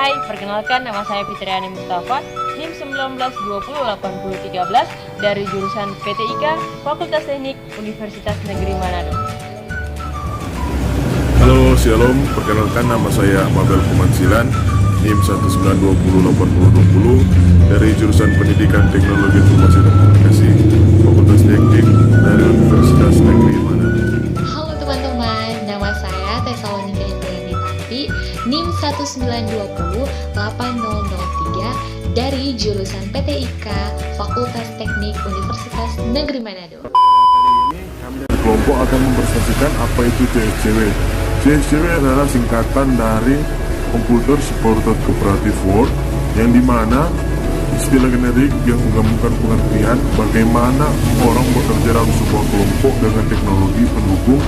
Hai, perkenalkan nama saya Fitriani Mustafa, NIM 19208013 dari jurusan PTIK, Fakultas Teknik Universitas Negeri Manado. Halo, Shalom. Perkenalkan nama saya Mabel Kumansilan, NIM 19208020 dari jurusan Pendidikan Teknologi Informasi dan Komunikasi, Fakultas Teknik dari Universitas Negeri Manado. Halo teman-teman, nama saya Tesalonika Indriyanti, NIM 19208003 dari jurusan PTIK, Fakultas Teknik Universitas Negeri Manado. Kali ini kami dari kelompok akan mempresentasikan apa itu CSCW. CSCW adalah singkatan dari Computer Supported Cooperative Work, yang dimana istilah generik yang menggabungkan pengertian bagaimana orang bekerja dalam sebuah kelompok dengan teknologi pendukung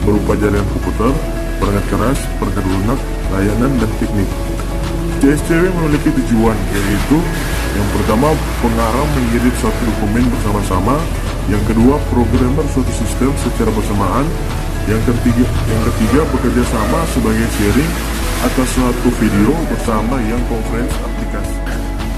berupa jaringan komputer, perangkat keras, perangkat lunak, layanan, dan teknik. CSCW memiliki tujuan, yaitu yang pertama, pengarang mengirim suatu dokumen bersama-sama, yang kedua, programmer suatu sistem secara bersamaan, yang ketiga bekerja sama sebagai sharing atas suatu video bersama yang conference aplikasi.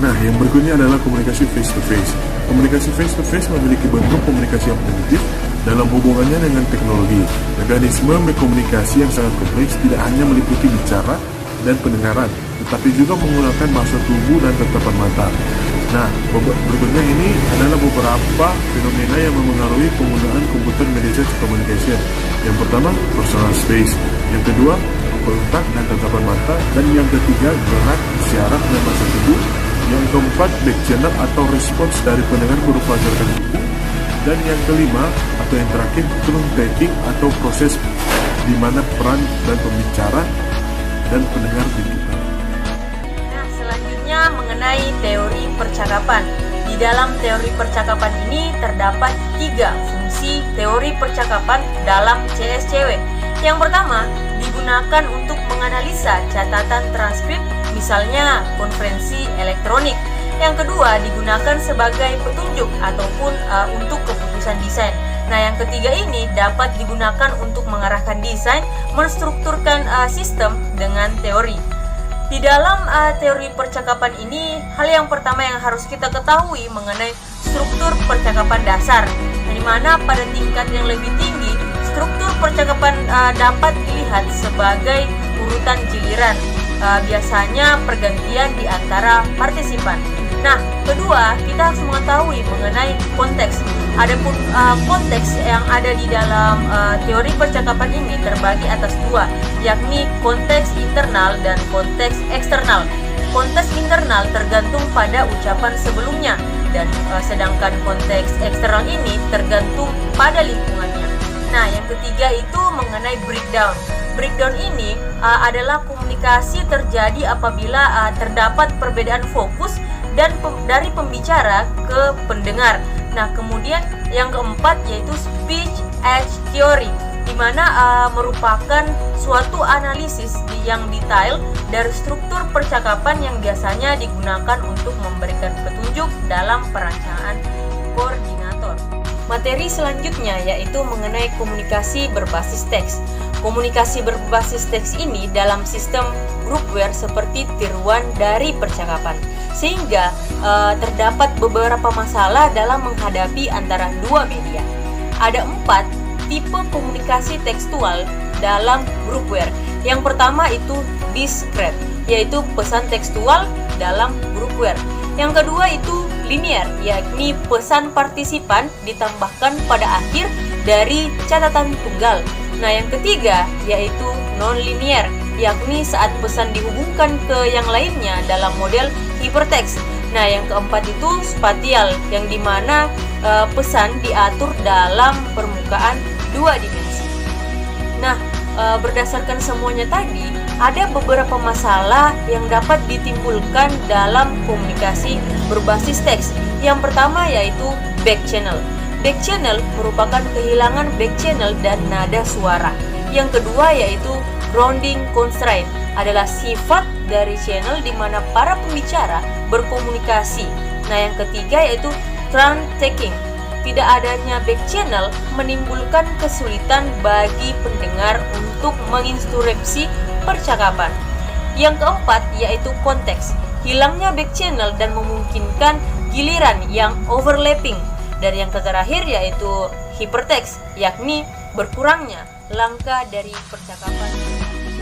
Nah, yang berikutnya adalah komunikasi face to face. Komunikasi face to face memiliki bentuk komunikasi yang primitif dalam hubungannya dengan teknologi. Mekanisme berkomunikasi yang sangat kompleks tidak hanya meliputi bicara dan pendengaran, tetapi juga menggunakan bahasa tubuh dan tatapan mata. Nah, berikutnya ini adalah beberapa fenomena yang memengaruhi penggunaan komputer mediation communication. Yang pertama, personal space. Yang kedua, kontak dan tatapan mata. Dan yang ketiga, gerak, isyarat, dan bahasa tubuh. Yang keempat, back channel atau respons dari pendengar berupa gerakan tubuh. Dan yang kelima, atau yang terakhir, tone taking atau proses di mana peran dan pembicara dan pendengar ditukar. Nah, selanjutnya mengenai teori percakapan. Di dalam teori percakapan ini terdapat 3 fungsi teori percakapan dalam CSCW. Yang pertama, digunakan untuk menganalisa catatan transkrip, misalnya konferensi elektronik. Yang kedua, digunakan sebagai petunjuk ataupun untuk keputusan desain. Nah, yang ketiga ini dapat digunakan untuk mengarahkan desain, menstrukturkan sistem dengan teori. Di dalam teori percakapan ini, hal yang pertama yang harus kita ketahui mengenai struktur percakapan dasar, di mana pada tingkat yang lebih tinggi, struktur percakapan dapat dilihat sebagai urutan giliran, biasanya pergantian di antara partisipan. Nah, kedua, kita harus mengetahui mengenai konteks. Adapun konteks yang ada di dalam teori percakapan ini terbagi atas 2, yakni konteks internal dan konteks eksternal. Konteks internal tergantung pada ucapan sebelumnya, dan sedangkan konteks eksternal ini tergantung pada lingkungannya. Nah, yang ketiga itu mengenai breakdown. Breakdown ini adalah komunikasi terjadi apabila terdapat perbedaan fokus dan dari pembicara ke pendengar. Nah, kemudian yang keempat yaitu speech edge theory, di mana merupakan suatu analisis yang detail dari struktur percakapan yang biasanya digunakan untuk memberikan petunjuk dalam perancangan koordinator. Materi selanjutnya yaitu mengenai komunikasi berbasis teks. Komunikasi berbasis teks ini dalam sistem groupware seperti tiruan dari percakapan, sehingga terdapat beberapa masalah dalam menghadapi antara 2 media. Ada 4 tipe komunikasi tekstual dalam groupware. Yang pertama itu discrete, yaitu pesan tekstual dalam groupware. Yang kedua itu linear, yakni pesan partisipan ditambahkan pada akhir dari catatan tunggal. Nah, yang ketiga yaitu non-linear, yakni saat pesan dihubungkan ke yang lainnya dalam model hypertext. Nah, yang keempat itu spatial, yang dimana pesan diatur dalam permukaan 2 dimensi. Nah, berdasarkan semuanya tadi, ada beberapa masalah yang dapat ditimbulkan dalam komunikasi berbasis teks. Yang pertama yaitu back channel. Back channel merupakan kehilangan back channel dan nada suara. Yang kedua yaitu grounding constraint, adalah sifat dari channel di mana para pembicara berkomunikasi. Nah, yang ketiga yaitu turn taking. Tidak adanya back channel menimbulkan kesulitan bagi pendengar untuk menginstruksi percakapan. Yang keempat yaitu konteks, hilangnya back channel dan memungkinkan giliran yang overlapping. Dan yang terakhir yaitu hypertext, yakni berkurangnya langkah dari percakapan.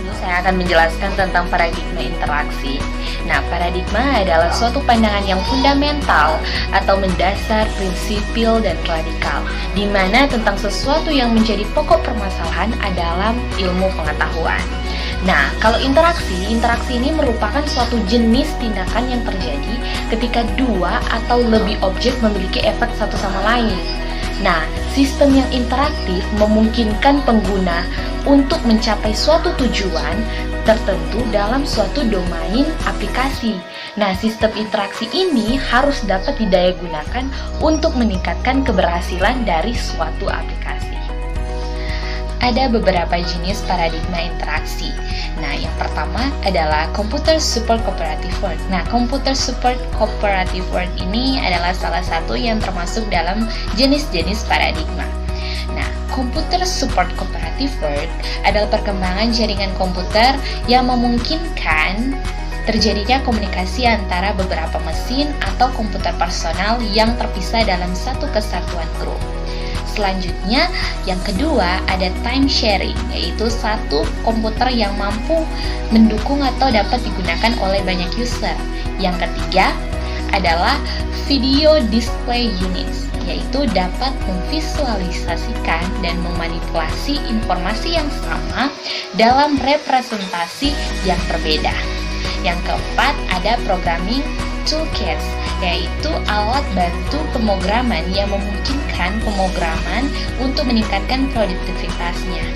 Ini saya akan menjelaskan tentang paradigma interaksi. Nah, paradigma adalah suatu pandangan yang fundamental atau mendasar, prinsipil, dan radikal, di mana tentang sesuatu yang menjadi pokok permasalahan dalam ilmu pengetahuan. Nah, kalau interaksi ini merupakan suatu jenis tindakan yang terjadi ketika dua atau lebih objek memiliki efek satu sama lain. Nah, sistem yang interaktif memungkinkan pengguna untuk mencapai suatu tujuan tertentu dalam suatu domain aplikasi. Nah, sistem interaksi ini harus dapat didayagunakan untuk meningkatkan keberhasilan dari suatu aplikasi. Ada beberapa jenis paradigma interaksi. Nah, yang pertama adalah Computer Support Cooperative Work. Nah, Computer Support Cooperative Work ini adalah salah satu yang termasuk dalam jenis-jenis paradigma. Nah, Computer Support Cooperative Work adalah perkembangan jaringan komputer yang memungkinkan terjadinya komunikasi antara beberapa mesin atau komputer personal yang terpisah dalam satu kesatuan grup. Selanjutnya, yang kedua ada time sharing, yaitu satu komputer yang mampu mendukung atau dapat digunakan oleh banyak user. Yang ketiga adalah video display units, yaitu dapat memvisualisasikan dan memanipulasi informasi yang sama dalam representasi yang berbeda. Yang keempat ada programming toolkits, yaitu alat bantu pemrograman yang memungkinkan pemrograman untuk meningkatkan produktivitasnya.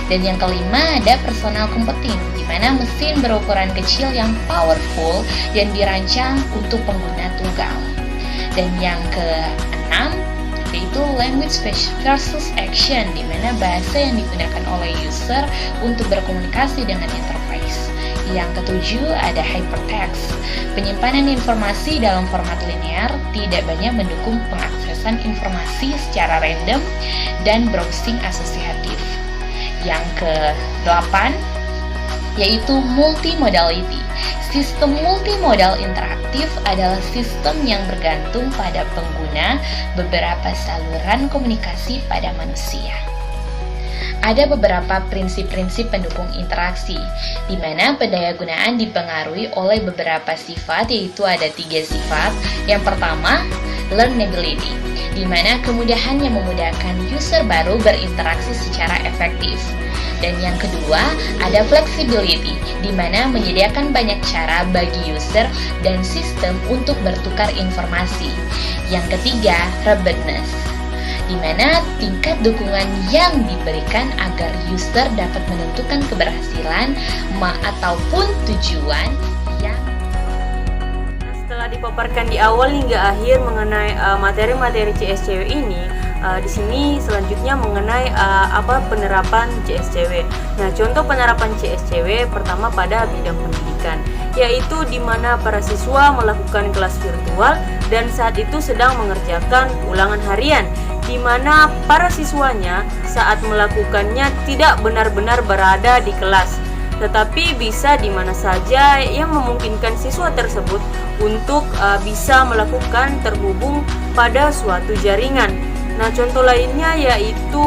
Dan yang kelima ada personal computing, di mana mesin berukuran kecil yang powerful yang dirancang untuk pengguna tunggal. Dan yang keenam yaitu language versus action, di mana bahasa yang digunakan oleh user untuk berkomunikasi dengan interface. Yang ketujuh ada hypertext, penyimpanan informasi dalam format linear tidak banyak mendukung pengaksesan informasi secara random dan browsing asosiatif. Yang ke-8 yaitu multimodality. Sistem multimodal interaktif adalah sistem yang bergantung pada pengguna beberapa saluran komunikasi pada manusia. Ada beberapa prinsip-prinsip pendukung interaksi, di mana pendayagunaan dipengaruhi oleh beberapa sifat, yaitu ada 3 sifat. Yang pertama, learnability, di mana kemudahan yang memudahkan user baru berinteraksi secara efektif. Dan yang kedua, ada flexibility, di mana menyediakan banyak cara bagi user dan sistem untuk bertukar informasi. Yang ketiga, robustness, di mana tingkat dukungan yang diberikan agar user dapat menentukan keberhasilan ataupun tujuan yang setelah dipaparkan di awal hingga akhir mengenai materi-materi CSCW ini, di sini selanjutnya mengenai apa penerapan CSCW. Nah, contoh penerapan CSCW pertama pada bidang pendidikan, yaitu di mana para siswa melakukan kelas virtual dan saat itu sedang mengerjakan ulangan harian, di mana para siswanya saat melakukannya tidak benar-benar berada di kelas, tetapi bisa di mana saja yang memungkinkan siswa tersebut untuk bisa melakukan terhubung pada suatu jaringan. Nah, contoh lainnya yaitu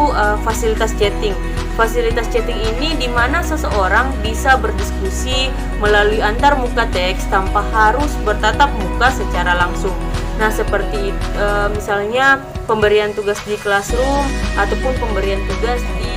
fasilitas chatting. Fasilitas chatting ini di mana seseorang bisa berdiskusi melalui antar muka teks tanpa harus bertatap muka secara langsung. Nah, seperti misalnya pemberian tugas di classroom ataupun pemberian tugas di